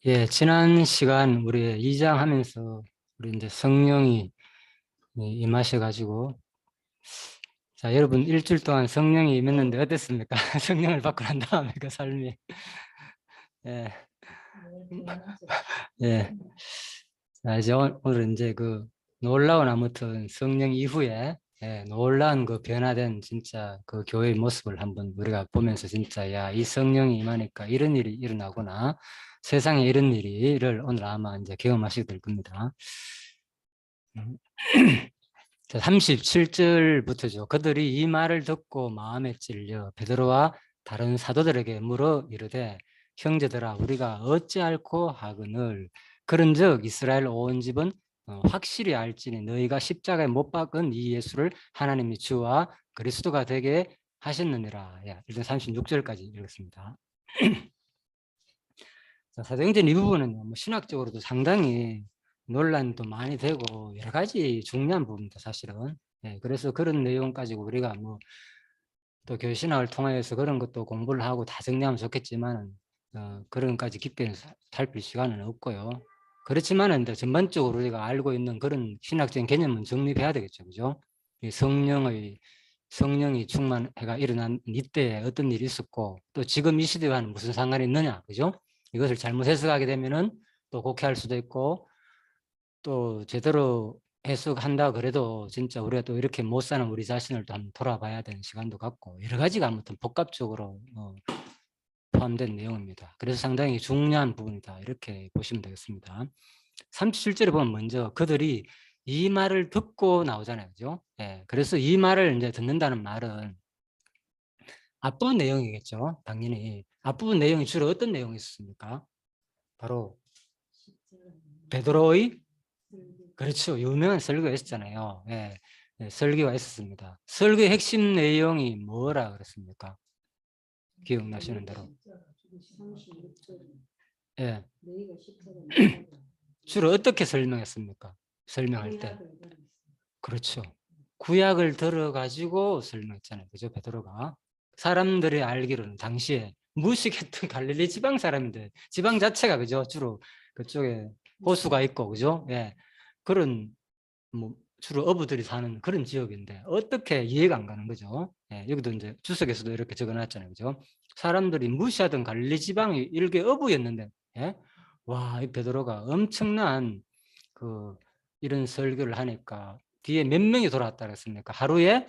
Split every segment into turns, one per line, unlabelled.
예, 지난 시간 우리 2장 하면서 우리 이제 성령이 임하셔가지고, 자, 여러분 일주일 동안 성령이 임했는데 어땠습니까? 성령을 받고 난 다음에 그 삶이. 예, 예. 자, 이제 오늘 이제 그 놀라운 아무튼 성령 이후에 놀라운 그 변화된 진짜 그 교회의 모습을 한번 우리가 보면서 진짜 야, 이 성령이 임하니까 이런 일이 일어나구나. 세상에 이런 일을 오늘 아마 이제 경험하시게 될 겁니다. 음. 37절부터죠. 그들이 이 말을 듣고 마음에 찔려 베드로와 다른 사도들에게 물어 이르되 형제들아 우리가 어찌할꼬 하거늘 그런즉 이스라엘 온 집은 확실히 알지니 너희가 십자가에 못 박은 이 예수를 하나님이 주와 그리스도가 되게 하셨느니라. 일단 36절까지 읽었습니다. 사도행전 이 부분은 뭐 신학적으로도 상당히 논란도 많이 되고 여러 가지 중요한 부분입니다, 사실은. 그래서 그런 내용 가지고 우리가 뭐 또 교신학을 통해서 그런 것도 공부를 하고 다 정리하면 좋겠지만 그런 것까지 깊게 살필 시간은 없고요. 그렇지만 이제 전반적으로 우리가 알고 있는 그런 신학적인 개념은 정립해야 되겠죠, 그죠? 이 성령이 충만해가 일어난 이때에 어떤 일이 있었고 또 지금 이 시대와는 무슨 상관이 있느냐, 그죠? 이것을 잘못 해석하게 되면은 또 곡해할 수도 있고 또 제대로 해석한다 그래도 진짜 우리가 또 이렇게 못 사는 우리 자신을 또 한번 돌아봐야 되는 시간도 갖고 여러 가지가 아무튼 복합적으로 포함된 내용입니다. 그래서 상당히 중요한 부분이다 이렇게 보시면 되겠습니다. 37절에 보면 먼저 그들이 이 말을 듣고 나오잖아요, 그죠? 그래서 이 말을 이제 듣는다는 말은 앞부분 내용이겠죠. 당연히 앞부분 내용이 주로 어떤 내용이 있습니까? 바로 베드로의 그렇죠. 유명한 설교가 있었잖아요. 설교가 있었습니다. 설교의 핵심 내용이 뭐라 그랬습니까? 기억나시는 대로. 예. 주로 어떻게 설명했습니까? 설명할 때. 그렇죠. 구약을 들어가지고 설명했잖아요. 그죠? 베드로가. 사람들이 알기로는 당시에 무식했던 갈릴리 지방 사람인데 지방 자체가 그죠? 주로 그쪽에 호수가 있고 그죠? 그런 뭐 주로 어부들이 사는 그런 지역인데 어떻게 이해가 안 가는 거죠? 여기도 이제 주석에서도 이렇게 적어놨잖아요, 그죠? 사람들이 무시하던 갈릴리 지방이 일개 어부였는데, 와, 이 베드로가 엄청난 그 이런 설교를 하니까 뒤에 몇 명이 돌아왔다 그랬습니까? 하루에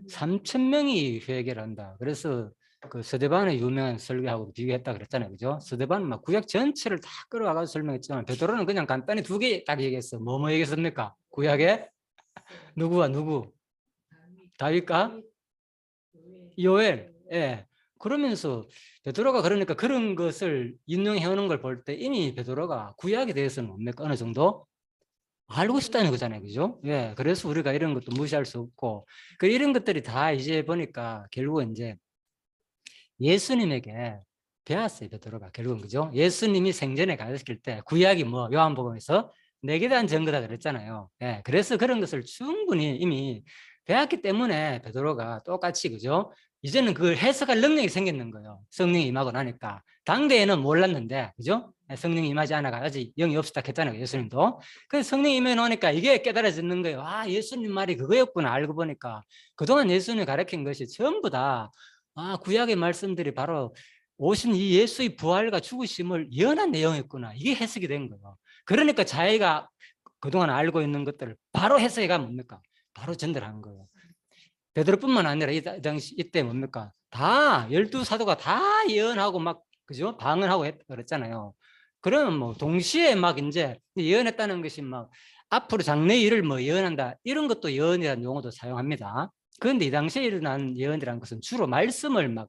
3,000명이 회개를 한다. 그래서 그 스데반의 유명한 설교하고 비교했다 그랬잖아요, 그죠? 스데반은 막 구약 전체를 다 끌어와가지고 설명했지만 베드로는 그냥 간단히 두 개 딱 얘기했어. 뭐 얘기했습니까? 구약에 누구와 누구? 다윗과 요엘. 그러면서 베드로가 그러니까 그런 것을 인용해 오는 걸 볼 때 이미 베드로가 구약에 대해서는 뭡니까? 어느 정도 알고 싶다는 거잖아요, 그죠? 그래서 우리가 이런 것도 무시할 수 없고 이런 것들이 다 이제 보니까 결국은 이제 예수님에게 배웠어요, 베드로가 결국은, 그죠? 예수님이 생전에 가르칠 때 구약이 뭐 요한복음에서 내게 대한 증거다 그랬잖아요. 그래서 그런 것을 충분히 이미 배웠기 때문에 베드로가 똑같이, 그죠? 이제는 그걸 해석할 능력이 생겼는 거예요. 성령이 임하고 나니까. 당대에는 몰랐는데, 그죠? 성령이 임하지 않아가 아직 영이 없었다 했잖아요, 예수님도. 그래서 성령이 임해 놓으니까 이게 깨달아지는 거예요. 아, 예수님 말이 그거였구나. 알고 보니까 그동안 예수님이 가르친 것이 전부 다 구약의 말씀들이 바로 오신 이 예수의 부활과 죽으심을 예언한 내용이었구나. 이게 해석이 된 거예요. 그러니까 자기가 그동안 알고 있는 것들을 바로 해석해가 뭡니까? 바로 전달한 거예요. 베드로뿐만 아니라 이 당시 이때 뭡니까? 다 12사도가 다 예언하고 막 그죠? 방언하고 그랬잖아요. 그러면 뭐 동시에 막 이제 예언했다는 것이 막 앞으로 장래 일을 뭐 예언한다 이런 것도 예언이라는 용어도 사용합니다. 그런데 이 당시에 일어난 예언이라는 것은 주로 말씀을 막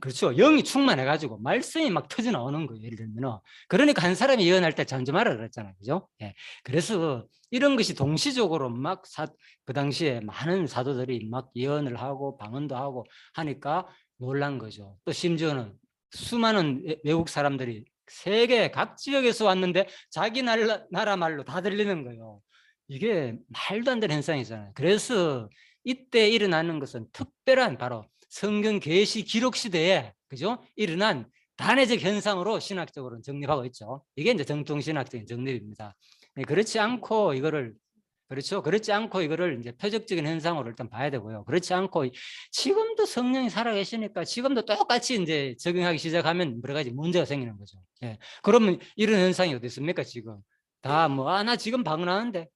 그렇죠. 영이 충만해가지고 말씀이 막 터져 나오는 거예요. 예를 들면 그러니까 한 사람이 예언할 때 잠잠하라 그랬잖아요, 그죠? 그래서 이런 것이 동시적으로 막 그 당시에 많은 사도들이 막 예언을 하고 방언도 하고 하니까 놀란 거죠. 또 심지어는 수많은 외국 사람들이 세계 각 지역에서 왔는데 자기 나라 말로 다 들리는 거예요. 이게 말도 안 되는 현상이잖아요. 그래서 이때 일어나는 것은 특별한 바로 성경 계시 기록 시대에 그죠? 일어난 단회적 현상으로 신학적으로는 정립하고 있죠. 이게 이제 정통신학적인 정립입니다. 네, 그렇지 않고 이거를 그렇죠. 그렇지 않고 이거를 이제 표적적인 현상으로 일단 봐야 되고요. 그렇지 않고 지금도 성령이 살아계시니까 지금도 똑같이 이제 적용하기 시작하면 여러 가지 문제가 생기는 거죠. 예. 그러면 이런 현상이 어디 있습니까, 지금? 다 뭐, 나 지금 방언하는데.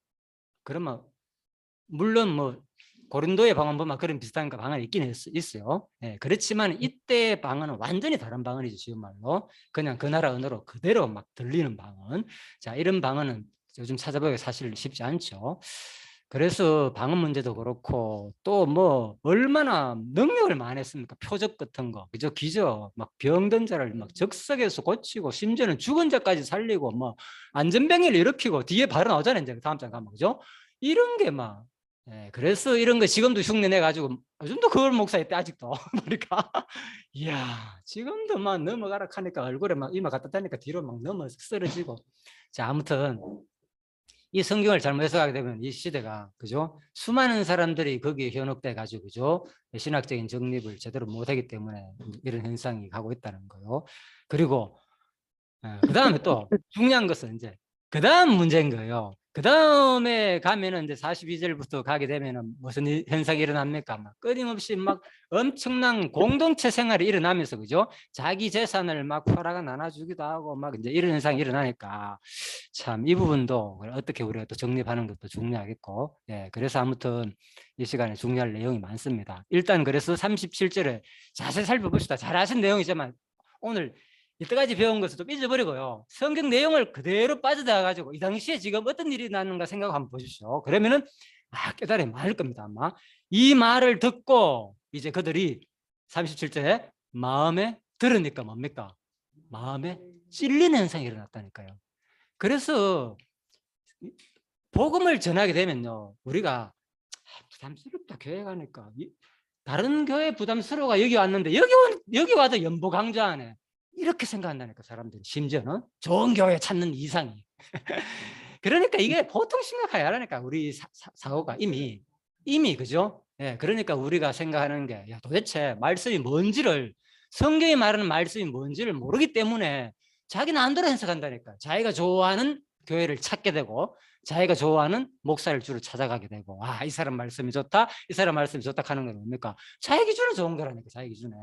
그러면, 물론 뭐, 고린도의 방언 보면 그런 비슷한 방언이 있긴 있어요. 예. 그렇지만 이때 방언은 완전히 다른 방언이죠, 지금 말로. 그냥 그 나라 언어로 그대로 막 들리는 방언. 자, 이런 방언은 요즘 찾아보기 사실 쉽지 않죠. 그래서 방언 문제도 그렇고 또 뭐 얼마나 능력을 많이 했습니까? 표적 같은 거, 그죠? 기적, 막 병든 자를 막 적석에서 고치고 심지어는 죽은 자까지 살리고 뭐 안전병을 일으키고 뒤에 바로 나오잖아요. 이제 다음 장 가면 그죠? 이런 게 막 그래서 이런 거 지금도 흉내 내 가지고 요즘도 그걸 목사했대 아직도 그러니까 이야 지금도 막 넘어가라 하니까 얼굴에 막 이마 갖다 대니까 뒤로 막 넘어 쓰러지고 자 아무튼 이 성경을 잘못 해석하게 되면 이 시대가 그죠 수많은 사람들이 거기에 현혹돼 가지고 그죠 신학적인 정립을 제대로 못하기 때문에 이런 현상이 가고 있다는 거요. 그리고 그 다음에 또 중요한 것은 이제 그 다음 문제인 거예요. 그 다음에 가면은 이제 42절부터 가게 되면은 무슨 현상이 일어납니까? 막 끊임없이 막 엄청난 공동체 생활이 일어나면서 그죠? 자기 재산을 막 팔아가 나눠주기도 하고 막 이제 이런 현상이 일어나니까 참 이 부분도 어떻게 우리가 또 정립하는 것도 중요하겠고 예, 그래서 아무튼 이 시간에 중요할 내용이 많습니다. 일단 그래서 37절에 자세히 살펴봅시다. 잘 아신 내용이지만 오늘 이때까지 배운 것을 좀 잊어버리고요. 성경 내용을 그대로 빠져들어 가지고 이 당시에 지금 어떤 일이 났는가 생각 한번 보십시오. 그러면은 깨달음이 많을 겁니다. 아마 이 말을 듣고 이제 그들이 37절에 마음에 들으니까 뭡니까? 마음에 찔리는 현상이 일어났다니까요. 그래서 복음을 전하게 되면요. 우리가 부담스럽다 교회 가니까 다른 교회 부담스러워가 여기 왔는데 여기 와도 연보 강조하네. 이렇게 생각한다니까 사람들이 심지어는 좋은 교회 찾는 이상이 그러니까 이게 보통 심각하지 않으니까 우리 사고가 이미 그죠? 예, 그러니까 우리가 생각하는 게 야, 도대체 말씀이 뭔지를 성경이 말하는 말씀이 뭔지를 모르기 때문에 자기는 안 들어 해석한다니까. 자기가 좋아하는 교회를 찾게 되고 자기가 좋아하는 목사를 주로 찾아가게 되고 이 사람 말씀이 좋다 이 사람 말씀이 좋다 하는 건 뭡니까? 자기 기준에 좋은 거라니까 자기 기준에.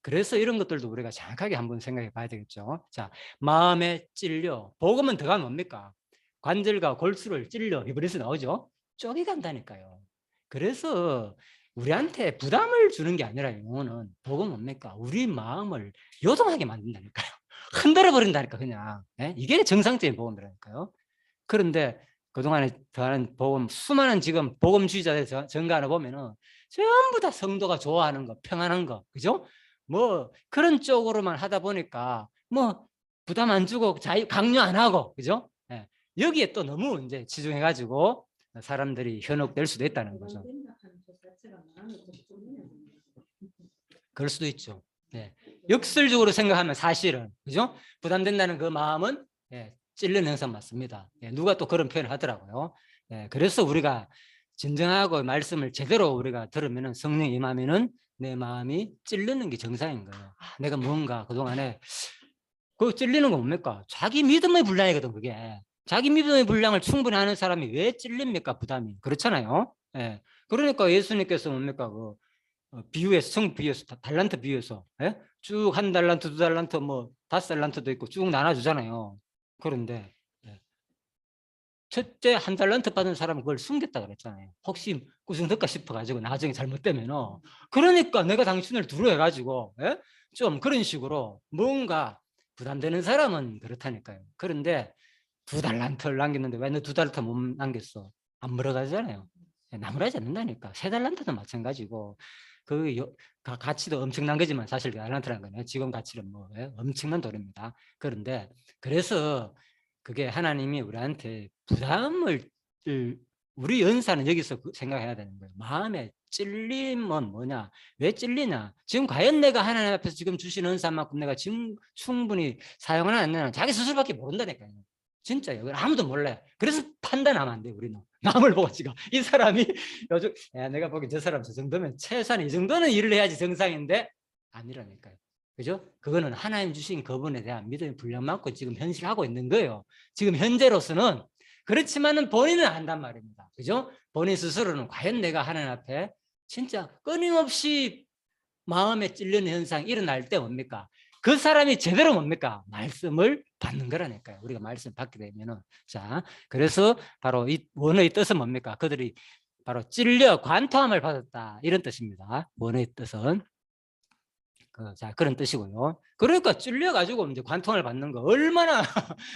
그래서 이런 것들도 우리가 정확하게 한번 생각해 봐야 되겠죠. 자, 마음에 찔려 복음은 더가 뭡니까? 관절과 골수를 찔려 히브리서 나오죠. 쪼개 간다니까요. 그래서 우리한테 부담을 주는 게 아니라 영어는 복음 뭡니까? 우리 마음을 요동하게 만든다니까요. 흔들어 버린다니까 그냥. 이게 정상적인 복음이라니까요. 그런데 그동안에 더하는 복음 수많은 지금 복음주의자들 전가하나 보면은 전부 다 성도가 좋아하는 거 평안한 거 그죠? 뭐 그런 쪽으로만 하다 보니까 뭐 부담 안 주고 자유 강요 안 하고 그죠? 여기에 또 너무 이제 치중해 가지고 사람들이 현혹될 수도 있다는 거죠. 그럴 수도 있죠. 역설적으로 생각하면 사실은 그죠? 부담된다는 그 마음은 찔리는 현상 맞습니다. 누가 또 그런 표현을 하더라고요. 그래서 우리가 진정하고 말씀을 제대로 우리가 들으면은 성령 임하면은 내 마음이 찔리는 게 정상인 거예요. 내가 뭔가 그동안에 그 찔리는 건 뭡니까? 자기 믿음의 분량이거든 그게. 자기 믿음의 분량을 충분히 아는 사람이 왜 찔립니까? 부담이. 그렇잖아요. 그러니까 예수님께서 뭡니까? 비유에서 성 비유에서 달란트 비유에서 쭉 한 달란트 두 달란트 뭐 5달란트도 있고 쭉 나눠주잖아요. 그런데 첫째 한 달란트 받은 사람은 그걸 숨겼다 그랬잖아요. 혹시 구성될까 싶어가지고 나중에 잘못되면 그러니까 내가 당신을 두루 해가지고 좀 그런 식으로 뭔가 부담되는 사람은 그렇다니까요. 그런데 2달란트를 남겼는데 왜 너 2달란트 못 남겼어? 안 물어가잖아요. 나무라지 않는다니까. 3달란트도 마찬가지고 그 가치도 엄청난 거지만 사실 달란트라는 거는 지금 가치는 뭐 엄청난 돈입니다. 그런데 그래서 그게 하나님이 우리한테 부담을 우리 연사는 여기서 생각해야 되는 거예요. 마음에 찔림은 뭐냐? 왜 찔리냐? 지금 과연 내가 하나님 앞에서 지금 주신 은사만큼 내가 지금 충분히 사용하나 안 하나 자기 스스로밖에 모른다니까요. 진짜요. 아무도 몰라요. 그래서 판단하면 안 돼요. 우리는 남을 보고 지금 이 사람이 요즘 내가 보기 저 사람 저 정도면 최소한 이 정도는 일을 해야지 정상인데 아니라니까요. 그죠? 그거는 하나님 주신 그분에 대한 믿음의 분량 많고 지금 현실하고 있는 거예요. 지금 현재로서는. 그렇지만은 본인은 안단 말입니다. 그죠? 본인 스스로는 과연 내가 하나님 앞에 진짜 끊임없이 마음에 찔리는 현상이 일어날 때 뭡니까? 그 사람이 제대로 뭡니까? 말씀을 받는 거라니까요. 우리가 말씀 받게 되면은. 자, 그래서 바로 이 원어의 뜻은 뭡니까? 그들이 바로 찔려 관통함을 받았다. 이런 뜻입니다. 원어의 뜻은. 자, 그런 뜻이고요. 그러니까 찔려가지고 이제 관통을 받는 거 얼마나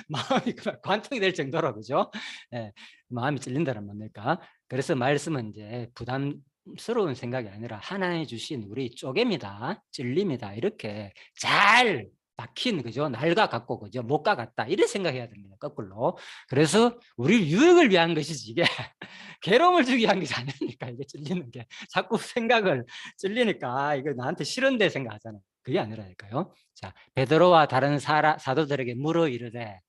마음이 관통이 될 정도로, 그죠? 예, 마음이 찔린다는 말입니까? 그래서 말씀은 이제 부담스러운 생각이 아니라 하나님 주신 우리 쪼개입니다. 찔림이다. 이렇게 잘 박힌, 그죠? 날과 같고, 그죠? 못과 같다. 이렇게 생각해야 됩니다. 거꾸로. 그래서 우리 유익을 위한 것이지, 이게. 괴로움을 주기 위한 것이 아니니까, 이게 찔리는 게. 자꾸 생각을 찔리니까, 이거 나한테 싫은데 생각하잖아요. 그게 아니라니까요. 자, 베드로와 다른 사도들에게 물어 이르되,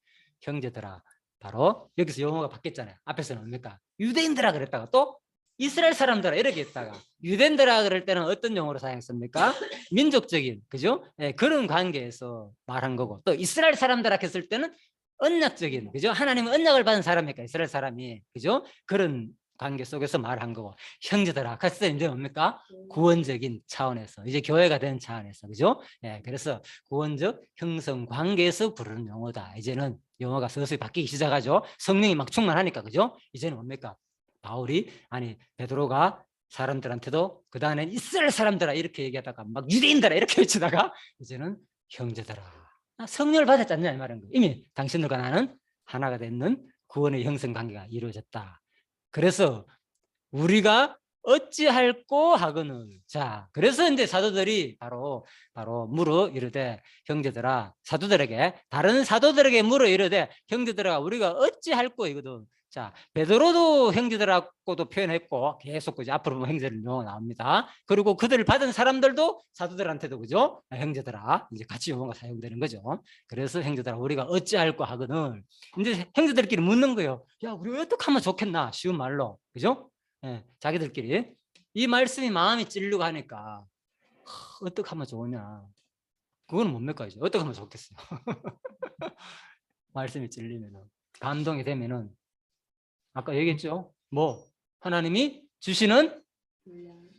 형제들아, 바로 여기서 용어가 바뀌었잖아요. 앞에서는 뭡니까? 유대인들아 그랬다가 또 이스라엘 사람들아 이렇게 했다가, 유대인들아 그럴 때는 어떤 용어로 사용했습니까? 민족적인, 그죠? 예, 그런 관계에서 말한 거고, 또 이스라엘 사람들아 했을 때는 언약적인, 그죠? 하나님은 언약을 받은 사람이니까 이스라엘 사람이, 그죠? 그런 관계 속에서 말한 거고, 형제들아 했을 때 이제 뭡니까? 구원적인 차원에서, 이제 교회가 된 차원에서, 그죠? 예, 그래서 구원적 형성 관계에서 부르는 용어다. 이제는 용어가 서서히 바뀌기 시작하죠. 성령이 막 충만하니까, 그죠? 이제는 뭡니까? 바울이, 아니 베드로가 사람들한테도 그 다음에 이스라엘 사람들아 이렇게 얘기하다가 막 유대인들아 이렇게 외치다가 이제는 형제들아 성령을 받았지 않냐 이 말인 거예요. 이미 당신들과 나는 하나가 되는 구원의 형성 관계가 이루어졌다. 그래서 우리가 어찌할꼬 하거늘. 자, 그래서 이제 사도들이 바로 물어 이르되 형제들아, 사도들에게, 다른 사도들에게 물어 이르되 형제들아 우리가 어찌할꼬 이거든. 자, 베드로도 형제들하고도 표현했고 계속 그죠? 앞으로 보면 형제들 용어 나옵니다. 그리고 그들을 받은 사람들도 사도들한테도 그죠? 형제들아 이제 같이 용어가 사용되는 거죠. 그래서 형제들아 우리가 어찌할꼬 하거늘. 이제 형제들끼리 묻는 거예요. 야, 우리 어떻게 하면 좋겠나? 쉬운 말로, 그죠? 예, 자기들끼리 이 말씀이 마음이 찔리고 하니까 어떻게 하면 좋으냐? 그거는 뭡니까 이제 어떻게 하면 좋겠어요? 말씀이 찔리면은, 감동이 되면은, 아까 얘기했죠? 뭐 하나님이 주시는,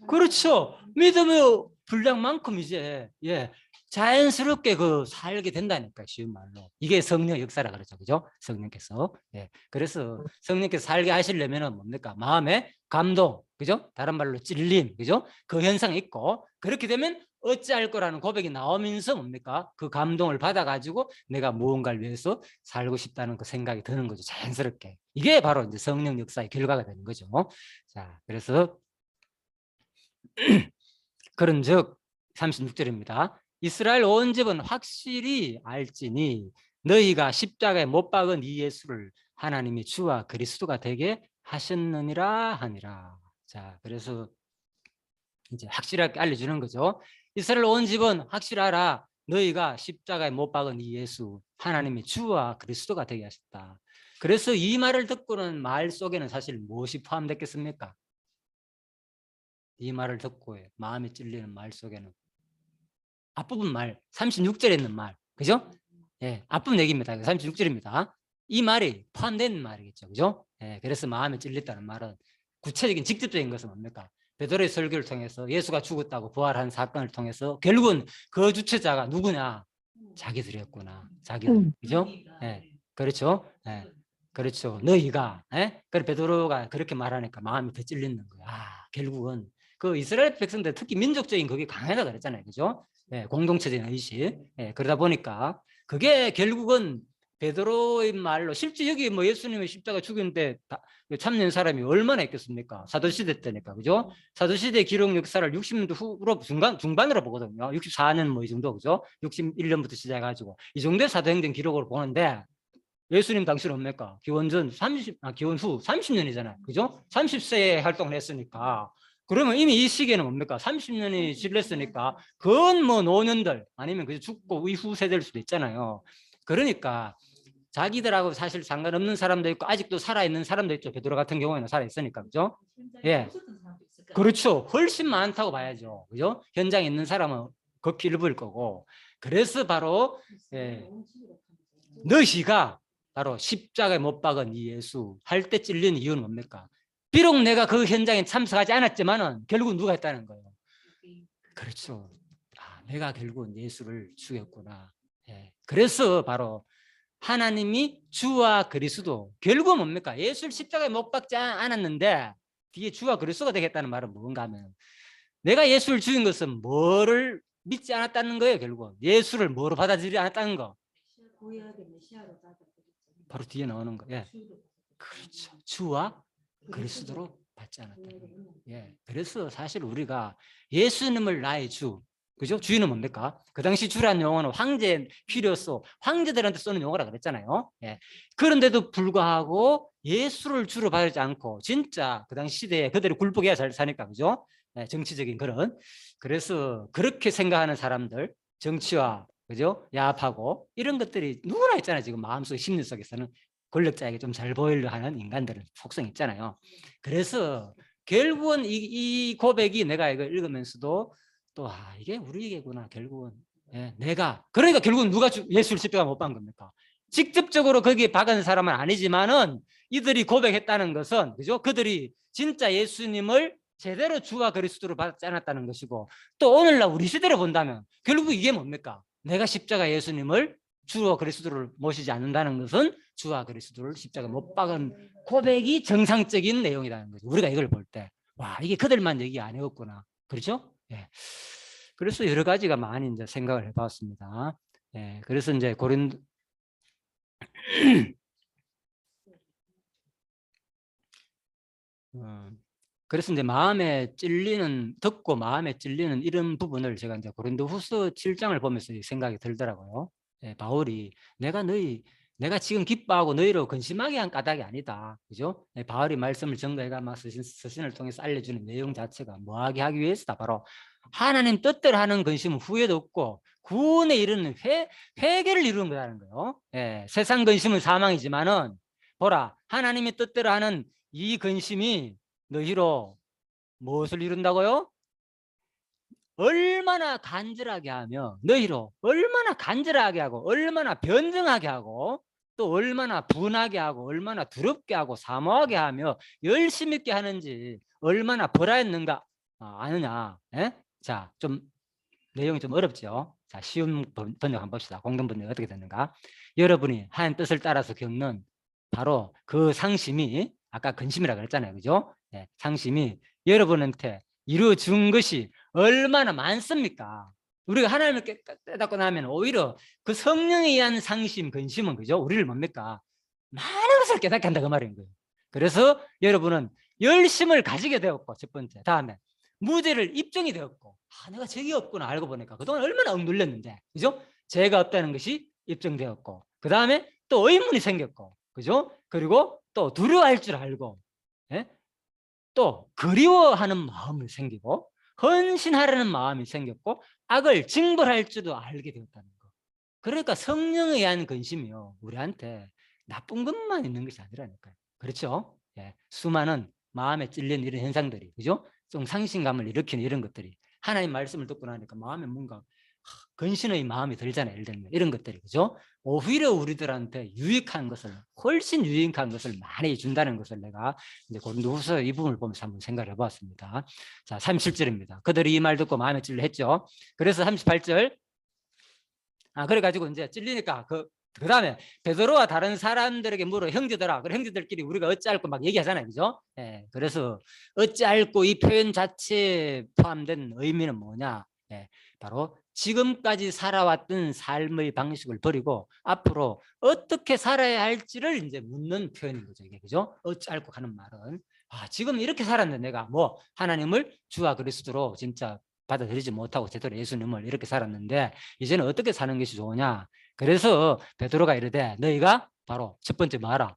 그렇죠, 믿음의 분량만큼 이제 자연스럽게 그 살게 된다니까. 쉬운 말로 이게 성령 역사라 그러죠, 그죠? 성령께서. 그래서 성령께서 살게 하시려면은 뭡니까? 마음에 감동, 그죠? 다른 말로 찔림, 그죠? 그 현상이 있고, 그렇게 되면 어찌할 거라는 고백이 나오면서 뭡니까? 그 감동을 받아가지고 내가 무언가를 위해서 살고 싶다는 그 생각이 드는 거죠, 자연스럽게. 이게 바로 이제 성령 역사의 결과가 되는 거죠. 자, 그래서 그런즉 36절입니다. 이스라엘 온 집은 확실히 알지니 너희가 십자가에 못 박은 이 예수를 하나님이 주와 그리스도가 되게 하셨느니라 하니라. 자, 그래서 이제 확실하게 알려주는 거죠. 이스라엘 온 집은 확실하라. 너희가 십자가에 못 박은 이 예수 하나님이 주와 그리스도가 되게 하셨다. 그래서 이 말을 듣고는 말 속에는 사실 무엇이 포함됐겠습니까? 이 말을 듣고 마음이 찔리는 말 속에는 앞부분 말, 36절에 있는 말, 그죠? 앞부분 얘기입니다. 36절입니다. 이 말이 포함된 말이겠죠, 그죠? 그래서 마음에 찔렸다는 말은 구체적인 직접적인 것은 뭡니까? 베드로의 설교를 통해서 예수가 죽었다고 부활한 사건을 통해서 결국은 그 주체자가 누구냐? 자기들이었구나. 자기들, 그죠? 그렇죠? 그렇죠. 너희가, 그래 베드로가 그렇게 말하니까 마음이 더 찔리는 거야. 결국은 그 이스라엘 백성들 특히 민족적인 그게 강하다 그랬잖아요, 그죠? 공동체적인 의식. 그러다 보니까 그게 결국은 베드로의 말로, 실제 여기 뭐 예수님의 십자가 죽였는데 참는 사람이 얼마나 있겠습니까? 사도시대 때니까, 그죠? 사도시대 기록 역사를 60년대 후로 중반으로 보거든요. 64년 뭐 이 정도, 그죠? 61년부터 시작해가지고 이 정도의 사도행전 기록으로 보는데 예수님 당시는 뭡니까? 기원 후 30년이잖아요. 그죠? 30세에 활동을 했으니까. 그러면 이미 이 시기에는 뭡니까? 30년이 지났으니까 그건 뭐 노년들 아니면 그 죽고 이후 세대일 수도 있잖아요. 그러니까 자기들하고 사실 상관없는 사람도 있고 아직도 살아있는 사람도 있죠. 베드로 같은 경우에는 살아있으니까, 그죠? 그렇죠. 훨씬 많다고 봐야죠. 그죠? 현장에 있는 사람은 극히 일부일 거고. 그래서 바로 너희가 바로 십자가에 못 박은 이 예수 할 때 찔린 이유는 뭡니까? 비록 내가 그 현장에 참석하지 않았지만은 결국 누가 했다는 거예요. 그렇죠. 아, 내가 결국은 예수를 죽였구나. 예. 그래서 바로 하나님이 주와 그리스도, 결국은 뭡니까? 예수를 십자가에 못 박지 않았는데 뒤에 주와 그리스도가 되겠다는 말은 뭔가 하면, 내가 예수를 죽인 것은 뭐를 믿지 않았다는 거예요. 결국은 예수를 뭐로 받아들이지 않았다는 거. 바로 뒤에 나오는 거. 예. 그렇죠. 주와 그리스도로 받지 않았다는 거. 예. 그래서 사실 우리가 예수님을 나의 주, 그죠? 주인은 뭡니까? 그 당시 주란 용어는 황제 필요소, 황제들한테 쓰는 용어라 그랬잖아요. 예. 그런데도 불구하고 예수를 주로 받지 않고, 진짜 그 당시 시대에 그들이 굴복해야 잘 사니까, 그죠? 예, 정치적인 그런. 그래서 그렇게 생각하는 사람들, 정치와, 그죠? 야합하고 이런 것들이 누구나 있잖아요. 지금 마음속 심리 속에서는 권력자에게 좀 잘 보이려 하는 인간들은 속성이 있잖아요. 그래서 결국은 이 고백이 내가 이걸 읽으면서도 또 이게 우리에게구나. 결국은 내가, 그러니까 결국은 누가 예수를 십자가 못 박은 겁니까? 직접적으로 거기에 박은 사람은 아니지만은 이들이 고백했다는 것은, 그죠? 그들이 진짜 예수님을 제대로 주와 그리스도로 받지 않았다는 것이고, 또 오늘날 우리 시대를 본다면 결국 이게 뭡니까? 내가 십자가 예수님을 주와 그리스도를 모시지 않는다는 것은 주와 그리스도를 십자가 못 박은 고백이 정상적인 내용이라는 거죠. 우리가 이걸 볼 때, 와, 이게 그들만 얘기 안 해왔구나. 그렇죠? 예. 그래서 여러 가지가 많이 이제 생각을 해봤습니다. 예. 그래서 이제 그래서 이제 듣고 마음에 찔리는 이런 부분을 제가 이제 고린도후서 7장을 보면서 생각이 들더라고요. 예, 바울이 내가 지금 기뻐하고 너희로 근심하게 한 까닭이 아니다. 그죠? 예, 바울이 말씀을 전가해가 막 서신을 통해서 알려주는 내용 자체가 뭐하게 하기 위해서다. 바로 하나님 뜻대로 하는 근심은 후회도 없고 구원에 이르는 회개를 이루는 거라는 거예요. 예, 세상 근심은 사망이지만은 보라, 하나님의 뜻대로 하는 이 근심이 너희로 무엇을 이룬다고요? 얼마나 간절하게 하며, 너희로 얼마나 간절하게 하고, 얼마나 변증하게 하고, 또 얼마나 분하게 하고, 얼마나 두렵게 하고, 사모하게 하며 열심히 있게 하는지 얼마나 벌하였는가 아느냐. 예? 자, 좀 내용이 좀 어렵죠. 자, 쉬운 번역 한번 봅시다. 공동 번역 어떻게 되는가? 여러분이 하나님 뜻을 따라서 겪는 바로 그 상심이, 아까 근심이라고 그랬잖아요. 그죠? 네, 상심이 여러분한테 이루어준 것이 얼마나 많습니까? 우리가 하나님을 깨닫고 나면 오히려 그 성령에 의한 상심, 근심은, 그죠? 우리를 뭡니까? 많은 것을 깨닫게 한다 그 말인 거예요. 그래서 여러분은 열심을 가지게 되었고, 첫 번째. 다음에 무죄를 입증이 되었고, 내가 죄가 없구나 알고 보니까 그동안 얼마나 억눌렸는데, 그죠? 죄가 없다는 것이 입증되었고, 그 다음에 또 의문이 생겼고, 그죠? 그리고 또 두려워할 줄 알고, 예? 또 그리워하는 마음이 생기고, 헌신하려는 마음이 생겼고, 악을 징벌할 줄도 알게 되었다는 거. 그러니까 성령에 의한 근심이요, 우리한테 나쁜 것만 있는 것이 아니라니까요. 그렇죠? 예. 수많은 마음에 찔린 이런 현상들이, 그죠? 좀 상심감을 일으키는 이런 것들이 하나님 말씀을 듣고 나니까 마음에 뭔가 근신의 마음이 들잖아요. 예를 들면 이런 것들이, 그죠? 오히려 우리들한테 유익한 것을, 훨씬 유익한 것을 많이 준다는 것을 내가 이제 고린도후서 이 부분을 보면서 한번 생각을 해봤습니다. 자, 37절입니다. 그들이 이 말 듣고 마음에 찔려 했죠. 그래서 38절, 그래가지고 이제 찔리니까 그 다음에 베드로와 다른 사람들에게 물어, 형제들아, 그래 형제들끼리 우리가 어찌할꼬 막 얘기하잖아요. 그죠? 예, 그래서 어찌할꼬 이 표현 자체에 포함된 의미는 뭐냐? 예, 바로 지금까지 살아왔던 삶의 방식을 버리고 앞으로 어떻게 살아야 할지를 이제 묻는 표현인 거죠. 이게, 그죠? 어찌할꼬 하는 말은, 지금 이렇게 살았는데 내가 뭐 하나님을 주와 그리스도로 진짜 받아들이지 못하고 제대로 예수님을 이렇게 살았는데 이제는 어떻게 사는 것이 좋으냐? 그래서 베드로가 이르되 너희가 바로 첫 번째 뭐하라?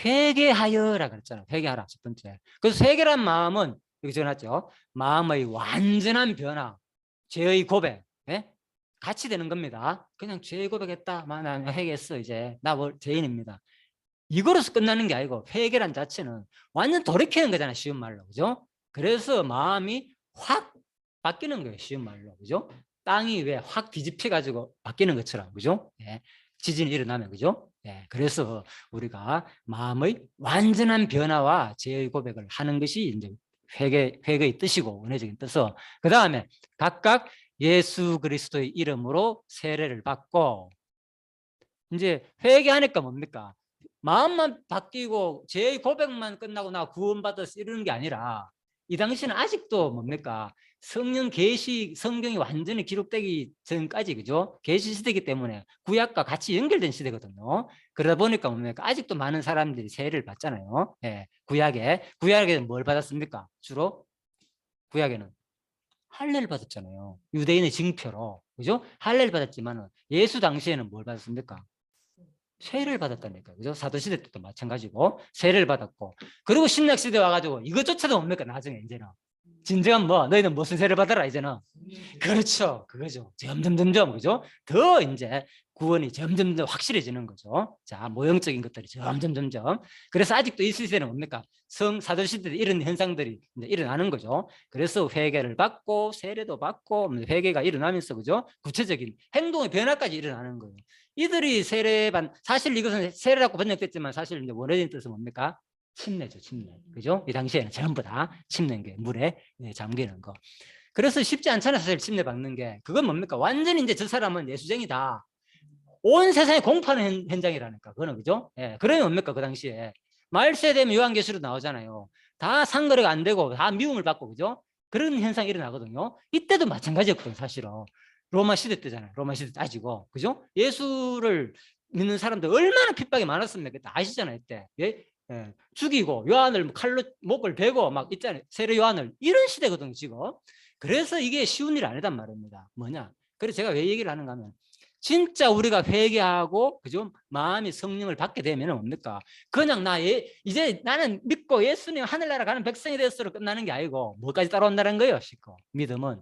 회개하여라 그랬잖아요. 회개하라 첫 번째. 그래서 회개란 마음은 여기 적어놨죠. 마음의 완전한 변화, 죄의 고백, 예? 같이 되는 겁니다. 그냥 죄 고백했다, 나 회개했어, 이제 나 죄인입니다. 이거로서 끝나는 게 아니고 회개란 자체는 완전 돌이키는 거잖아요. 쉬운 말로, 그죠? 그래서 마음이 확 바뀌는 거예요. 쉬운 말로, 그죠? 땅이 왜 확 뒤집혀 가지고 바뀌는 것처럼, 그죠? 예. 지진이 일어나면, 그죠? 예. 그래서 우리가 마음의 완전한 변화와 죄의 고백을 하는 것이 이제 회개의 뜻이고, 은혜적인 뜻은, 그 다음에 각각 예수 그리스도의 이름으로 세례를 받고, 이제 회개하니까 뭡니까? 마음만 바뀌고 죄의 고백만 끝나고 나 구원받았어 이러는 게 아니라, 이 당시는 아직도 뭡니까? 성령 계시, 성경이 완전히 기록되기 전까지, 그죠? 계시 시대이기 때문에 구약과 같이 연결된 시대거든요. 그러다 보니까 뭡니까? 아직도 많은 사람들이 세례를 받잖아요. 예, 구약에는 뭘 받았습니까? 주로 구약에는 할례를 받았잖아요. 유대인의 징표로, 그죠? 할례를 받았지만은 예수 당시에는 뭘 받았습니까? 세례를 받았다니까요. 그죠? 사도시대 때도 마찬가지고 세례를 받았고, 그리고 신약시대 와가지고 이것조차도 뭡니까? 나중에 이제는 진정한 뭐 너희는 무슨 세례를 받아라 이제는. 그렇죠, 그거죠. 점점 그죠? 더 이제 구원이 점점 확실해지는 거죠. 자, 모형적인 것들이 점점. 그래서 아직도 이 시대는 뭡니까? 사도시대 때 이런 현상들이 이제 일어나는 거죠. 그래서 회개를 받고 세례도 받고 회개가 일어나면서, 그죠? 구체적인 행동의 변화까지 일어나는 거예요. 이들이 사실 이것은 세례라고 번역됐지만 사실 이제 원어적인 뜻은 뭡니까? 침례죠, 침례. 그죠? 이 당시에는 전부 다 침례인 게 물에 잠기는 거. 그래서 쉽지 않잖아요, 사실 침례 받는 게. 그건 뭡니까? 완전히 이제 저 사람은 예수쟁이다. 온 세상에 공포하는 현장이라니까. 그거는, 그죠? 예. 그러면 뭡니까? 그 당시에 말세되면 요한계시로 나오잖아요. 다 상거래가 안 되고 다 미움을 받고, 그죠? 그런 현상이 일어나거든요. 이때도 마찬가지였거든요, 사실은. 로마 시대 때잖아요. 로마 시대 따지고, 그죠? 예수를 믿는 사람들 얼마나 핍박이 많았습니까? 그때 아시잖아요, 이때. 예? 예. 죽이고 요한을 칼로 목을 베고 막 있잖아요. 세례 요한을. 이런 시대거든요, 지금. 그래서 이게 쉬운 일이 아니단 말입니다. 뭐냐? 그래서 제가 왜 얘기를 하는가 하면, 진짜 우리가 회개하고, 그죠? 마음이 성령을 받게 되면 뭡니까? 그냥 이제 나는 믿고 예수님 하늘나라 가는 백성이 되었으로 끝나는 게 아니고, 뭐까지 따라온다는 거예요, 시고. 믿음은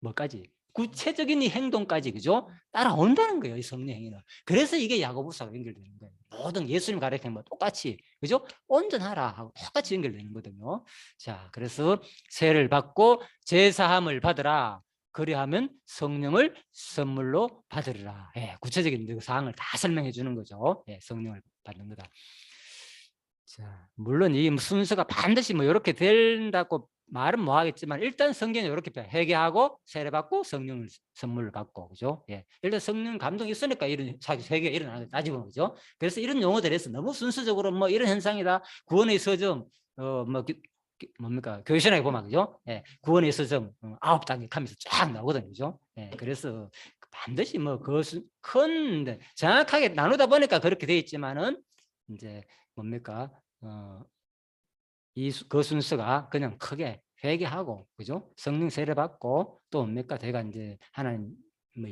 뭐까지? 구체적인 이 행동까지, 그죠? 따라온다는 거예요, 이 성령 행위는. 그래서 이게 야고보서가 연결되는 거예요. 모든 예수님 가르치는 거 똑같이, 그죠? 온전하라 하고 똑같이 연결되는 거거든요. 자, 그래서 세례를 받고 제사함을 받으라. 그리하면 성령을 선물로 받으리라. 예, 구체적인 사항을 다 설명해 주는 거죠. 예, 성령을 받는 거다. 자, 물론 이 순서가 반드시 뭐 이렇게 된다고 말은 뭐 하겠지만, 일단 성경에 이렇게 회개하고 세례받고 성령을 선물을 받고, 그죠? 예, 일단 성령 감동이 있으니까 이런 회개가 일어나는 거 따지고, 그죠? 그래서 이런 용어들에서 너무 순서적으로 뭐 이런 현상이다, 구원의 서점, 뭐 뭡니까? 교회신학에 보면, 그죠? 예, 구원의 서점 9단계 하면서 쫙 나오거든요, 그죠? 예, 그래서 반드시 뭐 그것은 큰 정확하게 나누다 보니까 그렇게 돼 있지만은, 이제 뭡니까? 그 순서가 그냥 크게 회개하고, 그죠? 성령 세례 받고, 또 뭡니까? 제가 이제 하나님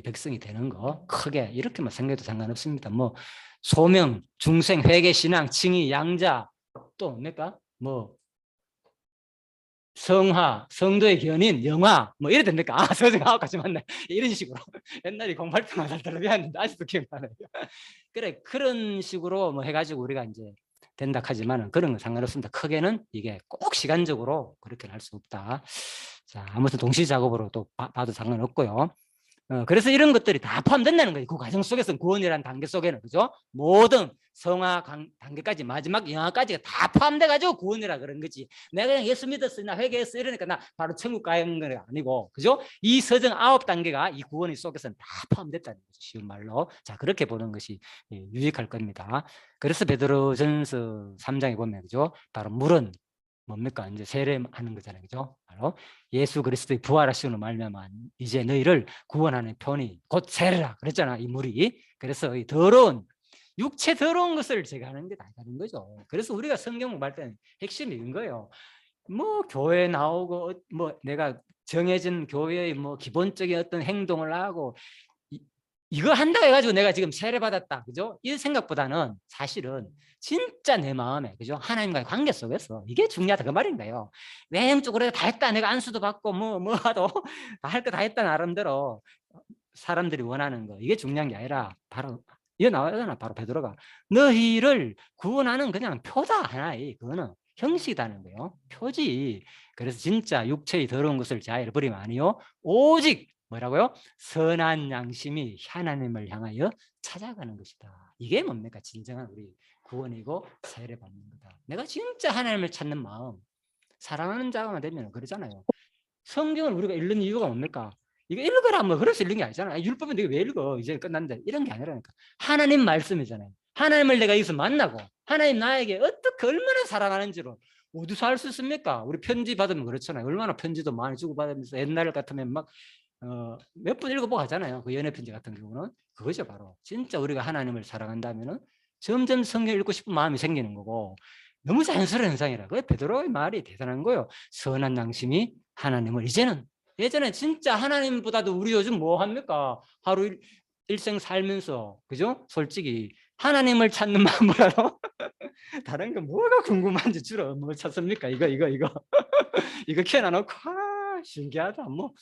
백성이 되는 거 크게 이렇게만 생각해도 상관없습니다. 뭐 소명, 중생, 회개, 신앙, 칭의, 양자, 또 뭡니까? 뭐 성화, 성도의 견인, 영화, 뭐 이래 됩니까? 서정 9가지 맞네. 이런 식으로. 옛날에 08평 살때 배웠는데 아직도 기억나네요. 그래, 그런 식으로 뭐 해가지고 우리가 이제 된다 하지만은 그런 건 상관없습니다. 크게는 이게 꼭 시간적으로 그렇게 할 수 없다. 자, 아무튼 동시 작업으로 또 봐도 상관없고요. 그래서 이런 것들이 다 포함된다는 거예요. 그 과정 속에서는, 구원이라는 단계 속에는, 그죠? 모든 성화 단계까지, 마지막 영화까지가 다 포함돼가지고 구원이라 그런 거지. 내가 그냥 예수 믿었어, 나 회개했어 이러니까 나 바로 천국 가는 건 아니고, 그죠? 이 서정 9단계가 이 구원의 속에서는 다 포함됐다는 거죠, 쉬운 말로. 자, 그렇게 보는 것이 유익할 겁니다. 그래서 베드로전서 3장에 보면, 그죠? 바로 물은 뭡니까? 이제 세례하는 거잖아요, 그죠? 바로 예수 그리스도의 부활하심으로 말미암아 이제 너희를 구원하는 편이 곧 세례라 그랬잖아, 이 물이. 그래서 이 더러운 육체 더러운 것을 제거하는 게 다 다른 거죠. 그래서 우리가 성경 공부할 때는 핵심이 이런 거예요. 뭐 교회 나오고 뭐 내가 정해진 교회의 뭐 기본적인 어떤 행동을 하고 이거 한다 해가지고 내가 지금 세례 받았다, 그죠? 이 생각보다는 사실은 진짜 내 마음에, 그죠? 하나님과의 관계 속에서 이게 중요하다, 그 말인데요. 외형적으로 다 했다, 내가 안수도 받고 뭐 하도 다 할 거 다 했다, 나름대로 사람들이 원하는 거, 이게 중요한 게 아니라 바로 이거 나오잖아, 바로 베드로가 너희를 구원하는 그냥 표다, 하나의 그거는 형식이라는 거예요, 표지. 그래서 진짜 육체의 더러운 것을 자해를 버리면 아니요, 오직 뭐라고요? 선한 양심이 하나님을 향하여 찾아가는 것이다. 이게 뭡니까? 진정한 우리 구원이고 세례받는 거다. 내가 진짜 하나님을 찾는 마음, 사랑하는 자가 되면 그러잖아요. 성경을 우리가 읽는 이유가 뭡니까? 이거 읽어라 뭐 그래서 읽는 게 아니잖아. 율법은 내가 왜 읽어? 이제 끝났는데 이런 게 아니라니까. 하나님 말씀이잖아요. 하나님을 내가 여기서 만나고 하나님 나에게 어떻게 얼마나 사랑하는지로 어디서 알 수 있습니까? 우리 편지 받으면 그렇잖아요. 얼마나 편지도 많이 주고받으면서 옛날 같으면 막 몇 번 읽어보고 하잖아요. 그 연애 편지 같은 경우는 그거죠. 바로 진짜 우리가 하나님을 사랑한다면은 점점 성경 읽고 싶은 마음이 생기는 거고 너무 자연스러운 현상이라. 그 베드로의 말이 대단한 거예요. 선한 양심이 하나님을 이제는 예전에 진짜 하나님보다도 우리 요즘 뭐 합니까? 하루 일생 살면서 그죠? 솔직히 하나님을 찾는 마음보다도 다른 거 뭐가 궁금한지 주로 뭐 찾습니까? 이거 이거 켜놔놓고 신기하다. 뭐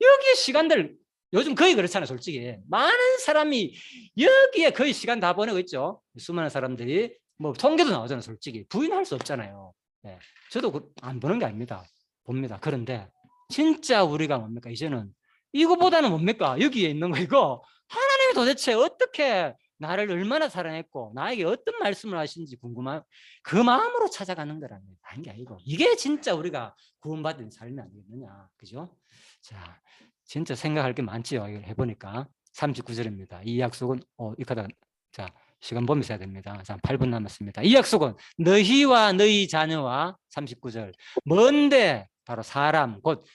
여기 시간들 요즘 거의 그렇잖아요. 솔직히 많은 사람이 여기에 거의 시간 다 보내고 있죠. 수많은 사람들이 뭐 통계도 나오잖아요. 솔직히 부인할 수 없잖아요. 네. 저도 안 보는 게 아닙니다. 봅니다. 그런데 진짜 우리가 뭡니까? 이제는 이거보다는 뭡니까? 여기에 있는 거 이거 하나님이 도대체 어떻게 나를 얼마나 사랑했고 나에게 어떤 말씀을 하신지 궁금한 그 마음으로 찾아가는 거라는 게 아니고 이게 진짜 우리가 구원받은 삶이 아니겠느냐. 그죠? 자, 진짜 생각할 게 많지요. 이걸 해보니까 39절입니다. 이 약속은 이거다. 자, 시간 보면서 해야 됩니다. 자, 8분 남았습니다. 이 약속은 너희와 너희 자녀와 39절 뭔데 바로 사람 곧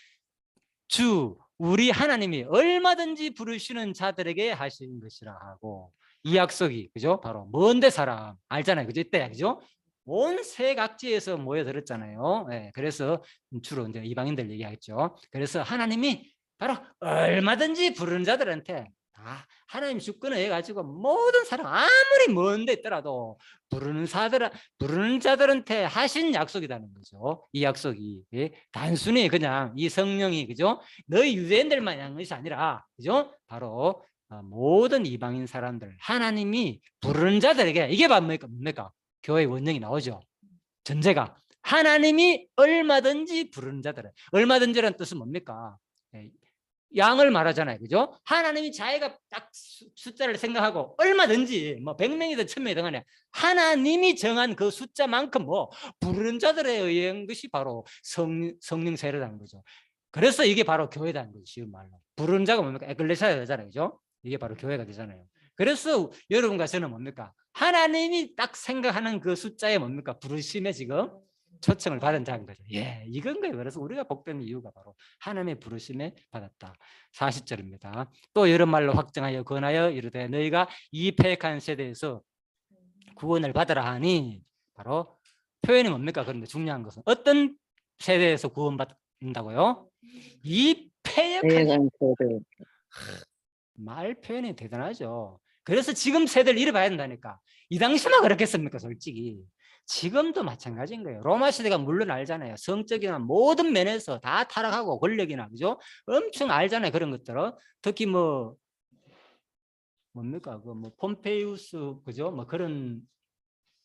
주 우리 하나님이 얼마든지 부르시는 자들에게 하신 것이라 하고 이 약속이 그죠? 바로 뭔데 사람 알잖아요. 그죠? 이때 그죠? 온 세각지에서 모여들었잖아요. 네, 그래서 주로 이제 이방인들 얘기하겠죠. 그래서 하나님이 바로 얼마든지 부르는 자들한테 하나님 주권을 해가지고 모든 사람 아무리 먼데 있더라도 부르는 자들한테 하신 약속이라는 거죠. 이 약속이 단순히 그냥 이 성령이 그죠? 너희 유대인들만 한 것이 아니라 그죠? 바로 모든 이방인 사람들 하나님이 부르는 자들에게 이게 뭡니까? 교회 원령이 나오죠. 전제가 하나님이 얼마든지 부르는 자들은 얼마든지라는 뜻은 뭡니까? 양을 말하잖아요. 그죠? 하나님이 자기가 딱 숫자를 생각하고 얼마든지 뭐 100명이든 1000명이든 간에 하나님이 정한 그 숫자만큼 뭐 부르는 자들에 의한 것이 바로 성령 세례라는 거죠. 그래서 이게 바로 교회라는 거죠. 쉬운 말로. 부르는 자가 뭡니까? 에클레시아가 되잖아요. 그죠? 이게 바로 교회가 되잖아요. 그래서 여러분과 저는 뭡니까? 하나님이 딱 생각하는 그 숫자에 뭡니까? 부르심에 지금 초청을 받은 자인 거죠. 예, 이건 거예요. 그래서 우리가 복된 이유가 바로 하나님의 부르심에 받았다. 40절입니다. 또 이런 말로 확정하여 권하여 이르되 너희가 이 패역한 세대에서 구원을 받으라 하니 바로 표현이 뭡니까? 그런데 중요한 것은 어떤 세대에서 구원받는다고요? 이 패역한 세대. 말 표현이 대단하죠. 그래서 지금 세대를 잃어봐야 된다니까. 이 당시만 그렇겠습니까? 솔직히. 지금도 마찬가지인 거예요. 로마 시대가 물론 알잖아요. 성적이나 모든 면에서 다 타락하고 권력이나 그죠? 엄청 알잖아요. 그런 것들은. 특히 뭡니까? 그 뭐 폼페이우스 그죠? 뭐 그런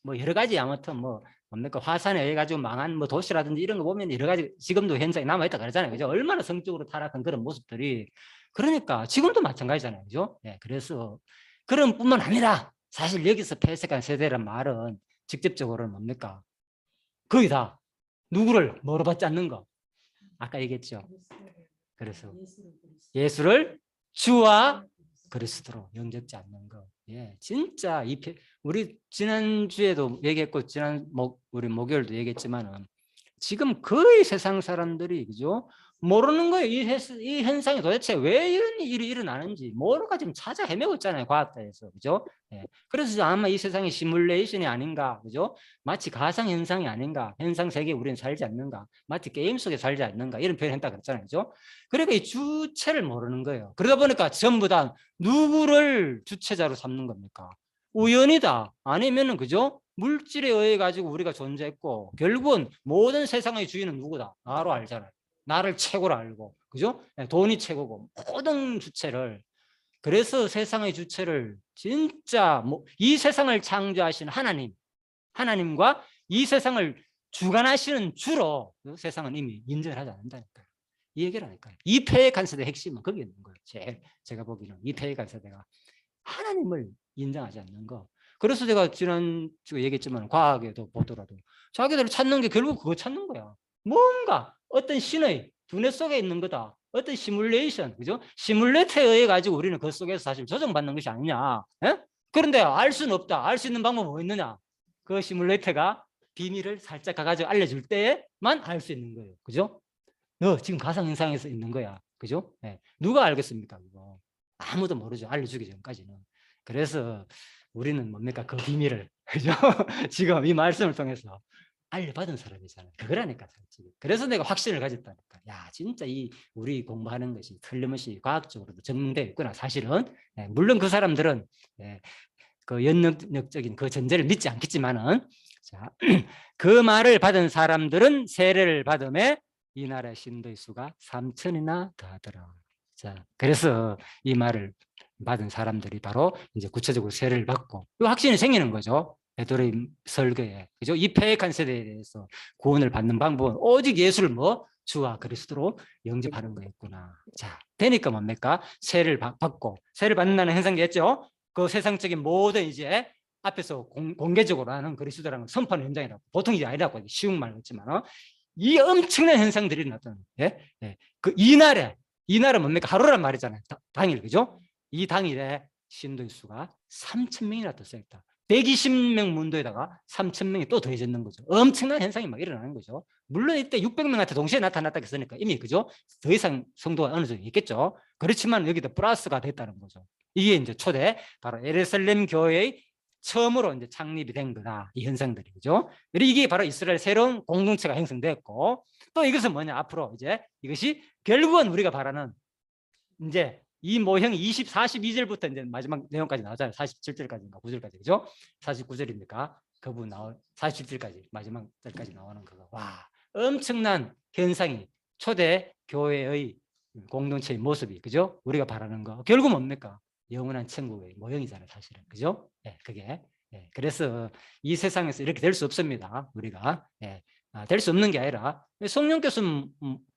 뭐 여러 가지 아무튼 뭐 뭡니까? 화산에 의해 가지고 망한 뭐 도시라든지 이런 거 보면 여러 가지 지금도 현장에 남아 있다 그러잖아요. 그죠? 얼마나 성적으로 타락한 그런 모습들이 그러니까 지금도 마찬가지잖아요. 그죠? 예. 그래서 그런 뿐만 아니라 사실 여기서 폐색한 세대란 말은 직접적으로는 뭡니까? 거의 다 누구를 뭐로 받지 않는 거. 아까 얘기했죠. 그래서 예수를 주와 그리스도로 영접지 않는 거. 예, 진짜 우리 지난주에도 얘기했고 우리 목요일도 얘기했지만은 지금 거의 세상 사람들이 그죠? 모르는 거예요. 이 현상이 도대체 왜 이런 일이 일어나는지 모르가 지금 찾아 헤매고 있잖아요. 과학자에서 그죠? 예. 그래서 아마 이 세상이 시뮬레이션이 아닌가, 그죠? 마치 가상 현상이 아닌가, 현상 세계에 우리는 살지 않는가, 마치 게임 속에 살지 않는가 이런 표현했다 그랬잖아요, 그죠? 그러니까 이 주체를 모르는 거예요. 그러다 보니까 전부 다 누구를 주체자로 삼는 겁니까? 우연이다. 아니면은 그죠? 물질에 의해 가지고 우리가 존재했고 결국은 모든 세상의 주인은 누구다? 나로 알잖아요. 나를 최고로 알고 그죠? 돈이 최고고 모든 주체를 그래서 세상의 주체를 진짜 이 세상을 창조하신 하나님과 이 세상을 주관하시는 주로 세상은 이미 인정을 하지 않는다니까요. 이 얘기라니까요. 이 폐역한 세대의 핵심은 거기에 있는 거예요. 제가 보기에는 이 폐역한 세대가 하나님을 인정하지 않는 거. 그래서 제가 지난주에 얘기했지만 과학에도 보더라도 자기들을 찾는 게 결국 그거 찾는 거야. 뭔가 어떤 신의 두뇌 속에 있는 거다. 어떤 시뮬레이션, 그죠? 시뮬레이터에 의해 가지고 우리는 그 속에서 사실 조정받는 것이 아니냐. 에? 그런데 알 수는 없다. 알 수 있는 방법은 뭐 있느냐? 그 시뮬레이터가 비밀을 살짝 가가지고 알려줄 때만 알 수 있는 거예요. 그죠? 너 지금 가상현상에서 있는 거야. 그죠? 네. 누가 알겠습니까? 그거. 아무도 모르죠. 알려주기 전까지는. 그래서 우리는 뭡니까? 그 비밀을. 그죠? 지금 이 말씀을 통해서 알려받은 사람이잖아요. 그거라니까. 그래서 내가 확신을 가졌다니까. 야, 진짜 이 우리 공부하는 것이 틀림없이 과학적으로도 증명되어 있구나. 사실은. 네, 물론 그 사람들은 네, 그 연능력적인 그 전제를 믿지 않겠지만은 자, 그 말을 받은 사람들은 세례를 받음에 이 나라의 신도의 수가 3천이나 더하더라. 자, 그래서 이 말을 받은 사람들이 바로 이제 구체적으로 세례를 받고 이 확신이 생기는 거죠. 베드로의 설교에. 그죠? 이 폐역한 세대에 대해서 구원을 받는 방법은 오직 예수를 뭐 주와 그리스도로 영접하는 거였구나. 자, 되니까 뭡니까? 세례를 받고 세례를 받는다는 현상이겠죠? 그 세상적인 모든 이제 앞에서 공개적으로 하는 그리스도라는 선포하는 현장이라고 보통 일이 아니라고 쉬운 말 같지만 이 엄청난 현상들이 나타나는 예? 예. 그 이날은 뭡니까? 하루란 말이잖아요. 당일 그죠? 이 당일에 신도의 수가 3천 명이나 더 쌓였다. 120명 문도에다가 3천 명이 또 더해졌는 거죠. 엄청난 현상이 막 일어나는 거죠. 물론 이때 600명한테 동시에 나타났다 했으니까 이미 그죠? 더 이상 성도가 어느 정도 있겠죠. 그렇지만 여기도 플러스가 됐다는 거죠. 이게 이제 초대 바로 예루살렘 교회의 처음으로 이제 창립이 된 거다. 이 현상들이 그죠? 이게 바로 이스라엘 새로운 공동체가 형성됐고 또 이것은 뭐냐 앞으로 이제 이것이 결국은 우리가 바라는 이제 이 모형이 42절부터 이제 마지막 내용까지 나오잖아요. 47절까지인가 9절까지 그죠? 49절입니까? 그 부분 47절까지 마지막 절까지 나오는 거가 와 엄청난 현상이 초대 교회의 공동체의 모습이 그죠? 우리가 바라는 거 결국 뭡니까? 영원한 천국의 모형이잖아요, 사실은 그죠? 예, 그게 예, 그래서 이 세상에서 이렇게 될 수 없습니다. 우리가 예, 될 수 없는 게 아니라 성령께서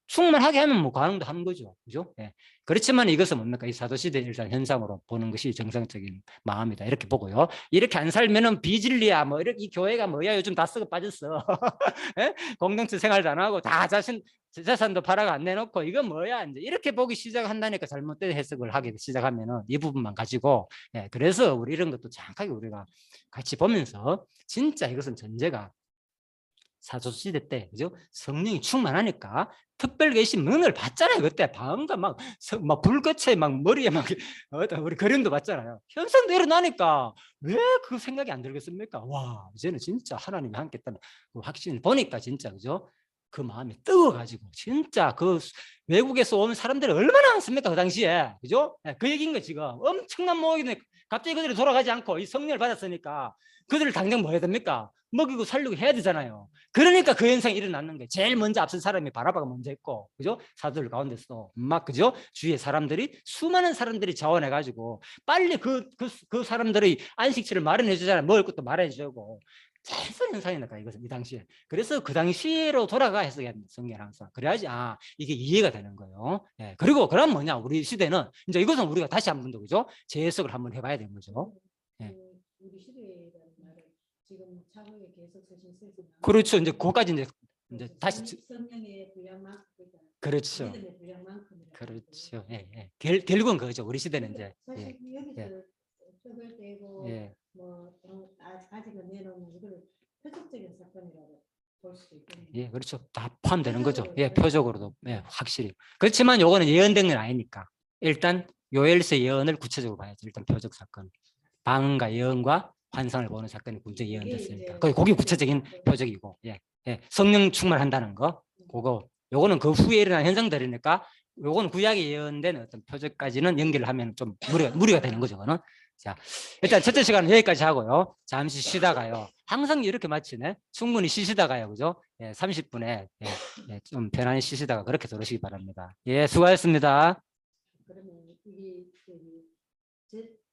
충만하게 하면 뭐 가능도 하는 거죠, 그죠? 예. 그렇지만 이것은 뭡니까? 이 사도시대 일단 현상으로 보는 것이 정상적인 마음이다 이렇게 보고요. 이렇게 안 살면은 비진리야, 뭐 이렇게 이 교회가 뭐야 요즘 다 썩어 빠졌어. 예? 공동체 생활도 안 하고 다 재산도 팔아가 안 내놓고 이건 뭐야 이제 이렇게 보기 시작한다니까 잘못된 해석을 하게 시작하면은 이 부분만 가지고 예, 그래서 우리 이런 것도 정확하게 우리가 같이 보면서 진짜 이것은 전제가 사도시대 때 그죠? 성령이 충만하니까 특별 계신 은혜를 받잖아요. 그때 방언과 막 불꽃에 막 머리에 막 우리 그림도 봤잖아요. 현상도 일어나니까 왜 그 생각이 안 들겠습니까? 와 이제는 진짜 하나님이 함께 했다는 그 확신을 보니까 진짜 그죠? 그 마음이 뜨거워가지고 진짜 그 외국에서 온 사람들이 얼마나 많습니까 그 당시에 그죠? 그 얘기인 거 지금 엄청난 모임인데 갑자기 그들이 돌아가지 않고 이 성령을 받았으니까 그들을 당장 뭐 해야 됩니까? 먹이고 살리고 해야 되잖아요. 그러니까 그 현상이 일어났는 거예요. 제일 먼저 앞선 사람이 바나바가 먼저 했고, 그죠? 사도들 가운데서 막 그죠? 주위에 사람들이 수많은 사람들이 자원해가지고 빨리 그 사람들의 안식처를 마련해 주잖아요. 먹을 것도 마련해 주고. 자연스러운 현상이니까 이것은 이 당시에. 그래서 그 당시로 돌아가 해석해야 됩니다. 성경 항상. 그래야지 이게 이해가 되는 거예요. 예. 그리고 그럼 뭐냐? 우리 시대는 이제 이것은 우리가 다시 한 번 더 그죠? 재해석을 한번 해봐야 되는 거죠. 예.
우리 시대라는 말을 지금 차후에 계속 쓰시는
그렇죠. 이제 그거까지 이제 다시
성령의 분량만큼
그렇죠.
믿음의 분량만큼
그렇죠. 예, 예. 결국은 그거죠. 우리 시대는 이제
사실
예,
여기서 표절 떼고
예.
뭐 아직은 내놓는 이걸 표적적인 사건이라고 볼 수도 있겠네요.
예, 그렇죠. 다 포함되는 거죠. 예, 표적으로도 예, 확실히. 그렇지만 요거는 예언된 건 아니니까 일단 요엘서 예언을 구체적으로 봐야죠. 일단 표적 사건. 방언과 예언과 환상을 보는 사건이 구체 예언됐으니까. 그게 구체적인 표적이고, 예, 예. 성령 충만한다는 거, 그거. 요거는 그 후에 일어난 현상들이니까 요거는 구약에 예언된 어떤 표적까지는 연결을 하면 좀 무리가 되는 거죠. 그거는. 자, 일단 첫째 시간은 여기까지 하고요. 잠시 쉬다가요. 항상 이렇게 마치네. 충분히 쉬시다가요. 그죠? 예, 30분에 예, 예, 좀 편안히 쉬시다가 그렇게 들으시기 바랍니다. 예, 수고하셨습니다.
그러면 이게